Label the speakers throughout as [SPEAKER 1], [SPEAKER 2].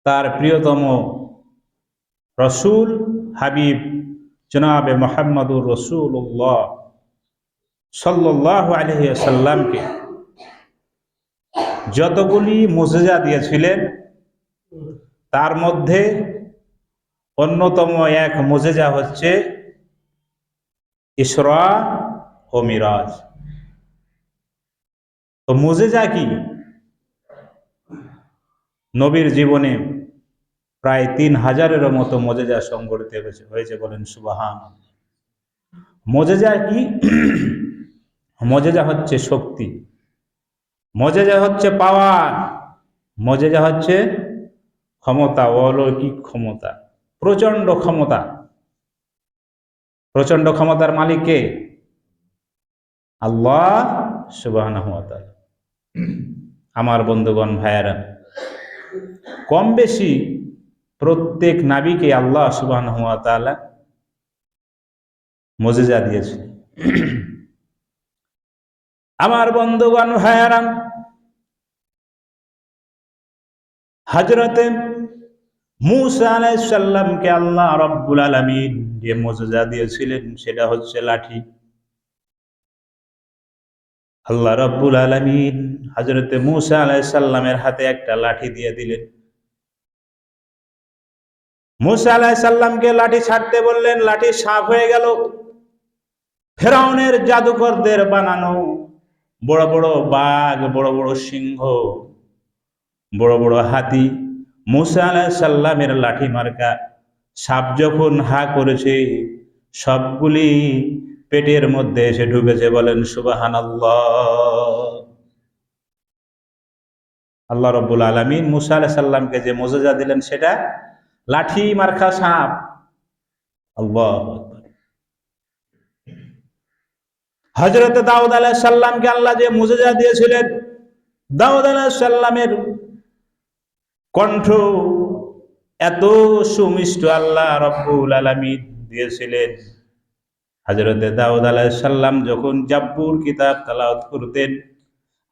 [SPEAKER 1] তার প্রিয়তম রসুল হাবিব জনাবে মুহাম্মদুর রাসূলুল্লাহ সাল্লাল্লাহু আলাইহি ওয়াসাল্লামকে যতগুলি মুজিজা দিয়েছিলেন, তার মধ্যে অন্যতম এক মুজিজা হচ্ছে ইসরা ও মিরাজ। তো মুজিজা কি? নবীর জীবনে প্রায় 3000-এরও মতো মুজিজা সংঘটিত হয়েছে, বলেন সুবহানাল্লাহ। মুজিজা কি? মুজিজা হচ্ছে শক্তি, মুজিজা হচ্ছে পাওয়ার, মুজিজা হচ্ছে ক্ষমতা, অলৌকিক ক্ষমতা, প্রচন্ড ক্ষমতা। প্রচন্ড ক্ষমতার মালিক কে? আল্লাহ সুবহানাহু ওয়া তাআলা। আমার বন্ধুগণ, ভাইয়েরা, কম বেশি প্রত্যেক নবীকে আল্লাহ সুবহানাহু ওয়া তাআলা মুজিজা দিয়েছেন। আমার বন্ধুগণ, ভাইয়েরা, হযরতে মূসা আলাইহিস সালামকে আল্লাহ রাব্বুল আলামিন যে মুজিজা দিয়েছিলেন সেটা হচ্ছে লাঠি। আল্লাহ রাব্বুল আলামিন হযরতে মূসা আলাইহিস সালামের হাতে একটা লাঠি দিয়ে দিলেন। মূসা আলাইহিস সালামকে লাঠি ছাড়তে বললেন, লাঠি সাপ হয়ে গেল। ফেরাউনের জাদুকরদের বানানো বড় বড় বাঘ, বড় বড় সিংহ, বড় বড় হাতি মূসা আলাইহিস সালামের লাঠি মার্কা সাপ যখন হা করেছে, সবগুলি পেটের মধ্যে এসে ঢুকেছে, বলেন সুবহানাল্লাহ। আল্লাহ রাব্বুল আলামিন মূসা আলাইহিস সালামকে যে মুজিজা দিলেন সেটা লাঠি মার্কা সাপ। আল্লাহু আকবার। হযরত দাউদ আলাইহিস সালামকে আল্লাহ যে মুজিজা দিয়েছিলেন, দাউদ আলাইহিস সালামের কণ্ঠ এত সুমিষ্ট আল্লাহ রাব্বুল আলামিন দিয়েছিলেন। হযরত দাউদ আলাইহিস সালাম যখন জাব্বুর কিতাব তেলাওয়াত করতেন,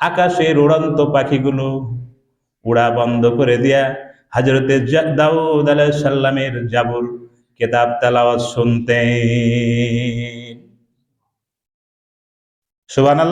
[SPEAKER 1] আকাশের উড়ন্ত পাখিগুলো উড়া বন্ধ করে দিয়া হযরত দাউদ আলাইহিস সালামের জাবুর কিতাব তেলাওয়াত শুনতেন। সুবহানাল্লাহ।